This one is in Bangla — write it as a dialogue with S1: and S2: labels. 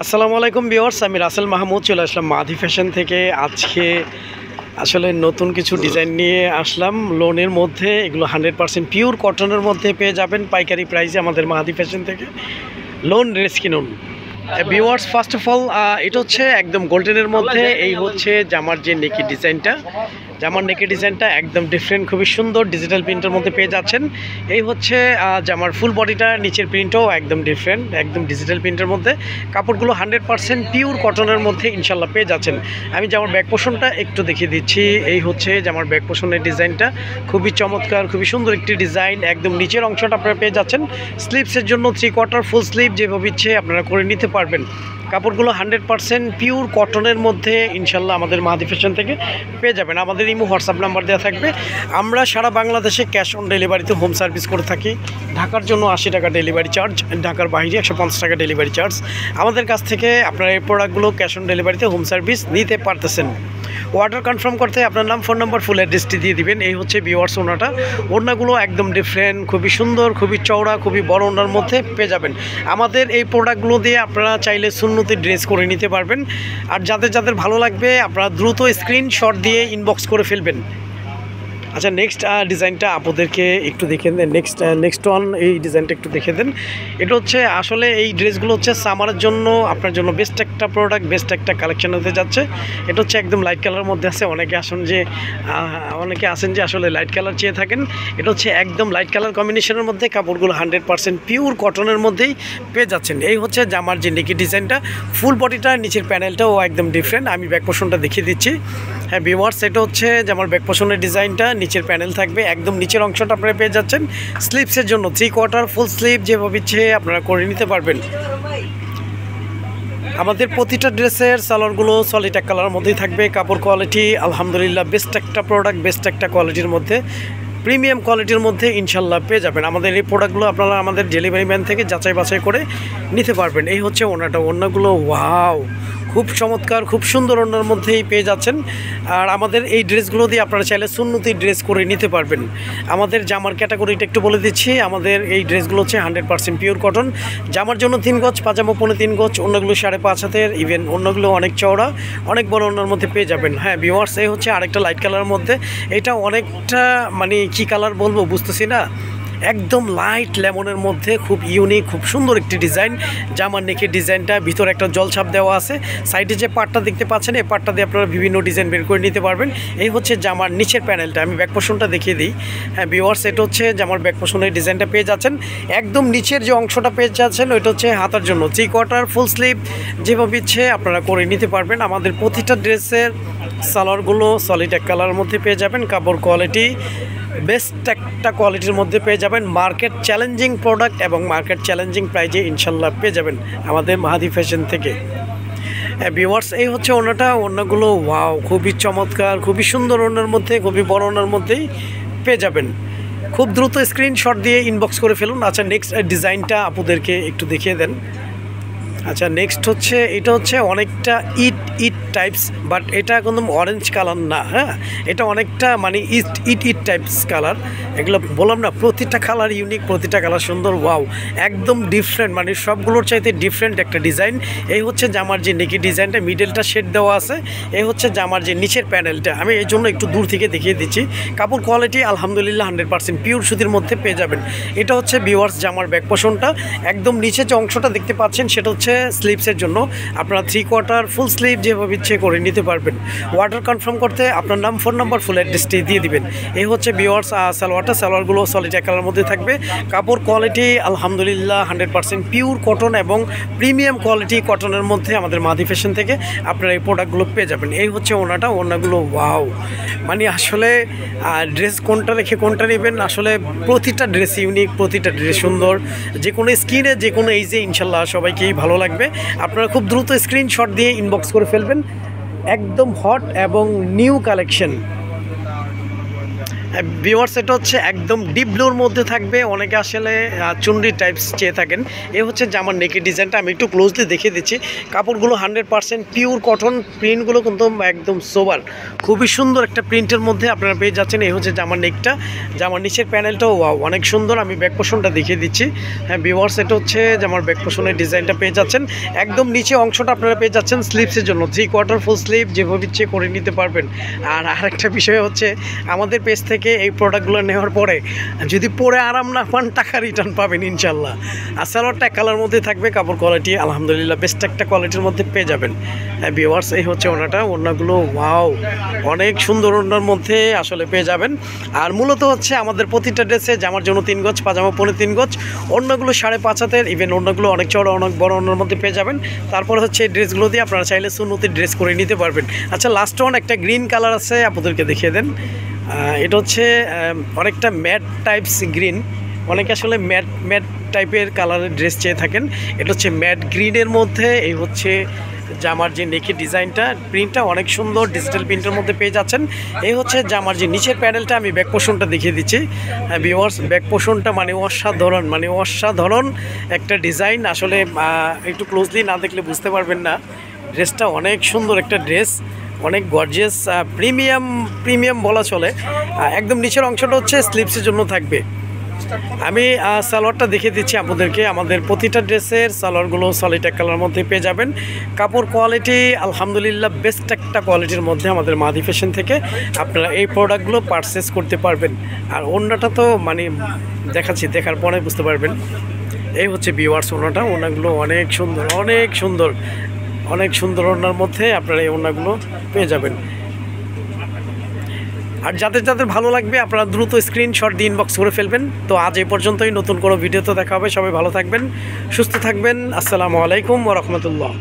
S1: আসসালামু আলাইকুম ভিউয়ার্স, আমি রাসেল মাহমুদ চলে আসলাম মাধি ফ্যাশন থেকে। আজকে আসলে নতুন কিছু ডিজাইন নিয়ে আসলাম লোনের মধ্যে। এগুলো 100% পিওর কটনের মধ্যে পেয়ে যাবেন পাইকারি প্রাইসে আমাদের মাধি ফ্যাশন থেকে। লোন ড্রেস কিনুন। ভিউয়ার্স, ফার্স্ট অফ অল এটা হচ্ছে একদম গোল্ডেনের মধ্যে। এই হচ্ছে জামার যে নেকি ডিজাইনটা, জামার নেকি ডিজাইনটা একদম ডিফারেন্ট, খুবই সুন্দর ডিজিটাল প্রিন্টের মধ্যে পেয়ে যাচ্ছেন। এই হচ্ছে জামার ফুল বডিটা, নিচের প্রিন্টও একদম ডিফারেন্ট, একদম ডিজিটাল প্রিন্টের মধ্যে। কাপড়গুলো 100% পিওর কটনের মধ্যে ইনশাল্লাহ পেয়ে যাচ্ছেন। আমি জামার ব্যাক পোর্শনটা একটু দেখিয়ে দিচ্ছি। এই হচ্ছে জামার ব্যাক পোর্শনের ডিজাইনটা, খুবই চমৎকার, খুবই সুন্দর একটি ডিজাইন। একদম নিচের অংশটা আপনারা পেয়ে যাচ্ছেন স্লিভসের জন্য 3/4 ফুল স্লিভ যেভাবে ইচ্ছে আপনারা করে নিতে পারবেন। কাপড়গুলো 100% পিওর কটনের মধ্যে ইনশাল্লাহ আমাদের মাধি ফ্যাশন থেকে পেয়ে যাবেন। আমাদের ইমো হোয়াটসঅ্যাপ নাম্বার দেওয়া থাকবে। আমরা সারা বাংলাদেশে ক্যাশ অন ডেলিভারিতে হোম সার্ভিস করে থাকি। ঢাকার জন্য 80 টাকা ডেলিভারি চার্জ, ঢাকার বাইরে 150 টাকা ডেলিভারি চার্জ। আমাদের কাছ থেকে আপনারা এই প্রোডাক্টগুলো ক্যাশ অন ডেলিভারিতে হোম সার্ভিস নিতে পারতেছেন। অর্ডার কনফার্ম করতে আপনার নাম, ফোন নাম্বার, ফুল অ্যাড্রেসটি দিয়ে দিবেন। এই হচ্ছে ভিউয়ার্স ওড়নাটা। ওড়নাগুলো একদম ডিফারেন্ট, খুবই সুন্দর, খুবই চওড়া, খুবই বড় ওড়নার মধ্যে পেয়ে যাবেন। আমাদের এই প্রোডাক্টগুলো দিয়ে আপনারা চাইলে সুন্নতি ড্রেস করে নিতে পারবেন। আর যাদের যাদের ভালো লাগবে আপনারা দ্রুত স্ক্রিনশট দিয়ে ইনবক্স করে ফেলবেন। আচ্ছা, নেক্সট ডিজাইনটা আপনাদেরকে একটু দেখে দেন। নেক্সট ওয়ান এই ডিজাইনটা একটু দেখে দেন। এটা হচ্ছে আসলে এই ড্রেসগুলো হচ্ছে সামারের জন্য আপনার জন্য বেস্ট একটা প্রোডাক্ট, বেস্ট একটা কালেকশন হতে যাচ্ছে। এটা হচ্ছে একদম লাইট কালারের মধ্যে আছে। অনেকে আসেন যে আসলে লাইট কালার চেয়ে থাকেন। এটা হচ্ছে একদম লাইট কালার কম্বিনেশনের মধ্যে। কাপড়গুলো 100% পিওর কটনের মধ্যেই পেয়ে যাচ্ছেন। এই হচ্ছে জামার যে নেকি ডিজাইনটা, ফুল বডিটা, নিচের প্যানেলটাও একদম ডিফারেন্ট। আমি ব্যাক পোর্শনটা দেখিয়ে দিচ্ছি। হ্যাঁ ভিউয়ার্স, এটা হচ্ছে জামার ব্যাক পোর্শনের ডিজাইনটা, নিচের প্যানেল থাকবে। একদম নিচের অংশটা আপনারা পেয়ে যাচ্ছেন স্লিভসের জন্য 3/4 ফুল স্লিভ যেভাবে ইচ্ছে আপনারা করে নিতে পারবেন। আমাদের প্রতিটা ড্রেসের সালোয়ারগুলো সলিড এক কালারের মধ্যেই থাকবে। কাপড় কোয়ালিটি আলহামদুলিল্লাহ বেস্ট একটা প্রোডাক্ট, বেস্ট একটা কোয়ালিটির মধ্যে, প্রিমিয়াম কোয়ালিটির মধ্যে ইনশাল্লাহ পেয়ে যাবেন। আমাদের এই প্রোডাক্টগুলো আপনারা আমাদের ডেলিভারি ম্যান থেকে যাচাই বাছাই করে নিতে পারবেন। এই হচ্ছে ওড়নাটা। ওড়নাগুলো ওয়াও, খুব চমৎকার, খুব সুন্দর ওড়নার মধ্যেই পেয়ে যাচ্ছেন। আর আমাদের এই ড্রেসগুলো দিয়ে আপনারা চাইলে সুন্নতি ড্রেস করে নিতে পারবেন। আমাদের জামার ক্যাটাগরিটা একটু বলে দিচ্ছি। আমাদের এই ড্রেসগুলো হচ্ছে 100% পিওর কটন। জামার জন্য 3 গজ, পাজামা 3.5 গজ, অন্যগুলো 5.5 হাতের, ইভেন অন্যগুলো অনেক চওড়া, অনেক বড় ওড়নার মধ্যে পেয়ে যাবেন। হ্যাঁ ভিউয়ার্স, এই হচ্ছে আরেকটা লাইট কালারের মধ্যে। এটা অনেকটা মানে কী কালার বলবো বুঝতেছি না, একদম লাইট লেমনের মধ্যে, খুব ইউনিক, খুব সুন্দর একটি ডিজাইন। জামার নেকের ডিজাইনটা, ভিতরে একটা জলছাপ দেওয়া আছে। সাইডে যে পাটটা দেখতে পাচ্ছেন, এই পাটটা দিয়ে আপনারা বিভিন্ন ডিজাইন বের করে নিতে পারবেন। এই হচ্ছে জামার নিচের প্যানেলটা। আমি ব্যাক পোর্শনটা দেখিয়ে দিই। হ্যাঁ ভিউয়ার্স, এটা হচ্ছে জামার ব্যাক পোর্শনের ডিজাইনটা পেয়ে যাচ্ছেন। একদম নিচের যে অংশটা পেয়ে যাচ্ছেন ওইটা হচ্ছে হাতার জন্য 3/4 ফুল স্লিভ যেভাবে ইচ্ছে আপনারা করে নিতে পারবেন। আমাদের প্রতিটা ড্রেসের সালোয়ারগুলো সলিড এক কালারের মধ্যে পেয়ে যাবেন। কাপড় কোয়ালিটি বেস্ট একটা কোয়ালিটির মধ্যে পেয়ে যাবেন। মার্কেট চ্যালেঞ্জিং প্রোডাক্ট এবং মার্কেট চ্যালেঞ্জিং প্রাইজে ইনশাল্লাহ পেয়ে যাবেন আমাদের মাধি ফ্যাশন থেকে। ভিউয়ার্স, এই হচ্ছে ওড়নাটা। ওড়নাগুলো ওয়াও, খুবই চমৎকার, খুবই সুন্দর ওড়নার মধ্যে, খুবই বড় ওড়নার মধ্যেই পেয়ে যাবেন। খুব দ্রুত স্ক্রিনশট দিয়ে ইনবক্স করে ফেলুন। আচ্ছা, নেক্সট ডিজাইনটা আপনাদেরকে একটু দেখিয়ে দেন। আচ্ছা, নেক্সট হচ্ছে এটা হচ্ছে অনেকটা ইট টাইপস, বাট এটা একদম অরেঞ্জ কালার না। হ্যাঁ, এটা অনেকটা মানে ইট টাইপস কালার। এগুলো বললাম না, প্রতিটা কালার ইউনিক, প্রতিটা কালার সুন্দর। ওয়াও, একদম ডিফারেন্ট, মানে সবগুলোর চাইতে ডিফারেন্ট একটা ডিজাইন। এই হচ্ছে জামার যে নেকি ডিজাইনটা, মিডলটা শেড দেওয়া আছে। এই হচ্ছে জামার যে নিচের প্যানেলটা, আমি এই জন্য একটু দূর থেকে দেখিয়ে দিচ্ছি। কাপড় কোয়ালিটি আলহামদুলিল্লাহ 100% পিওর সুতির মধ্যে পেয়ে যাবেন। এটা হচ্ছে ভিউয়ার্স জামার ব্যাক পোর্শনটা। একদম নিচে যে অংশটা দেখতে পাচ্ছেন সেটা হচ্ছে স্লিভসের জন্য। আপনারা 3/4 ফুল স্লিভ যেভাবে ইচ্ছে করে নিতে পারবেন। অর্ডার কনফার্ম করতে আপনার নাম, ফোন নাম্বার, ফুল অ্যাড্রেসটি দিয়ে দিবেন। এই হচ্ছে ভিউয়ার্স সালোয়ারটা। সালোয়ারগুলো সলিড এক কালারের মধ্যে থাকবে। কাপড় কোয়ালিটি আলহামদুলিল্লাহ 100% পিওর কটন এবং প্রিমিয়াম কোয়ালিটি কটনের মধ্যে আমাদের মাধি ফ্যাশন থেকে আপনারা এই প্রোডাক্টগুলো পেয়ে যাবেন। এই হচ্ছে ওড়নাটা। ওড়নাগুলো ওয়াও, মানে আসলে ড্রেস কোনটা রেখে কোনটা নেবেন, আসলে প্রতিটা ড্রেস ইউনিক, প্রতিটা ড্রেস সুন্দর। যে কোনো স্কিনে, যে কোনো এইজে ইনশাল্লাহ সবাইকেই ভালো লাগবে। আপনারা খুব দ্রুত স্ক্রিনশট দিয়ে ইনবক্স করে ফেলবেন। একদম হট এবং নিউ কালেকশন। ভিউয়ার্স এটা হচ্ছে একদম ডিপ ব্লুর মধ্যে থাকবে, অনেকে আসলে চুনরি টাইপস চেয়ে থাকেন। এ হচ্ছে জামার নেকের ডিজাইনটা, আমি একটু ক্লোজলি দেখিয়ে দিচ্ছি। কাপড়গুলো 100% পিওর কটন, প্রিন্টগুলো কিন্তু একদম সোবার, খুবই সুন্দর একটা প্রিন্টের মধ্যে আপনারা পেয়ে যাচ্ছেন। এই হচ্ছে জামার নেকটা, জামার নিচের প্যানেলটাও অনেক সুন্দর, আমি ব্যাক পোর্শনটা দেখিয়ে দিচ্ছি। হ্যাঁ ভিউয়ার্স এটা হচ্ছে জামার ব্যাক পোর্শনের ডিজাইনটা পেয়ে যাচ্ছেন। একদম নিচে অংশটা আপনারা পেয়ে যাচ্ছেন স্লিভসের জন্য 3/4 ফুল স্লিভ, যেভাবে ইচ্ছে করে নিতে পারবেন। আর আরেকটা বিষয় হচ্ছে আমাদের পেজ থেকে এই প্রোডাক্টগুলো নেওয়ার পরে যদি পরে আরাম না পান টাকা রিটার্ন পাবেন ইনশাল্লাহ। আর সালোয়ারটা এক কালার মধ্যে থাকবে, কাপড় কোয়ালিটি আলহামদুলিল্লাহ বেস্ট একটা কোয়ালিটির মধ্যে পেয়ে যাবেন। ভিউয়ার্স এই হচ্ছে ওড়নাগুলো ওয়াও, অনেক সুন্দর ওড়নার মধ্যে আসলে পেয়ে যাবেন। আর মূলত হচ্ছে আমাদের প্রতিটা ড্রেসে জামার জন্য 3 গজ, পাজামা 3.5 গজ, ওড়নাগুলো 5.5 হাতের, ইভেন ওড়নাগুলো অনেক চড়া, অনেক বড় ওড়নার মধ্যে পেয়ে যাবেন। তারপর হচ্ছে এই ড্রেসগুলো দিয়ে আপনারা চাইলে সুন্নতি ড্রেস করে নিতে পারবেন। আচ্ছা লাস্ট ওয়ান একটা গ্রিন কালার আছে, আপনাদেরকে দেখিয়ে দেন। এটা হচ্ছে অনেকটা ম্যাট টাইপস গ্রিন, অনেকে আসলে ম্যাট টাইপের কালারের ড্রেস চেয়ে থাকেন। এটা হচ্ছে ম্যাট গ্রিনের মধ্যে, এই হচ্ছে জামার যে নেকের ডিজাইনটা, প্রিন্টটা অনেক সুন্দর, ডিজিটাল প্রিন্টের মধ্যে পেয়ে যাচ্ছেন। এই হচ্ছে জামার যে নিচের প্যানেলটা, আমি ব্যাক পোর্শনটা দেখিয়ে দিচ্ছি। ভিউয়ার্স ব্যাক পোর্শনটা মানে অসাধারণ একটা ডিজাইন, আসলে একটু ক্লোজলি না দেখলে বুঝতে পারবেন না। ড্রেসটা অনেক সুন্দর একটা ড্রেস, অনেক গর্জিয়াস, প্রিমিয়াম বলা চলে। একদম নিচের অংশটা হচ্ছে স্লিপসের জন্য থাকবে। আমি সালোয়ারটা দেখিয়ে দিচ্ছি আপনাদেরকে। আমাদের প্রতিটা ড্রেসের সালোয়ারগুলো সলিড এক কালার মধ্যে পেয়ে যাবেন। কাপড় কোয়ালিটি আলহামদুলিল্লাহ বেস্ট একটা কোয়ালিটির মধ্যে আমাদের মাদি ফ্যাশন থেকে আপনারা এই প্রোডাক্টগুলো পারচেস করতে পারবেন। আর ওড়নাটা তো মানে দেখাচ্ছি, দেখার পরে বুঝতে পারবেন। এই হচ্ছে ভিউয়ার্স ওড়নাগুলো অনেক সুন্দর ওড়নার মধ্যে আপনারা এই ওড়নাগুলো পেয়ে যাবেন। আর যাদের ভালো লাগবে আপনারা দ্রুত স্ক্রিনশট দিয়ে ইনবক্স করে ফেলবেন। তো আজ এই পর্যন্তই, নতুন কোনো ভিডিওতে দেখা হবে। সবাই ভালো থাকবেন, সুস্থ থাকবেন। আসসালামু আলাইকুম ওয়া রাহমাতুল্লাহ।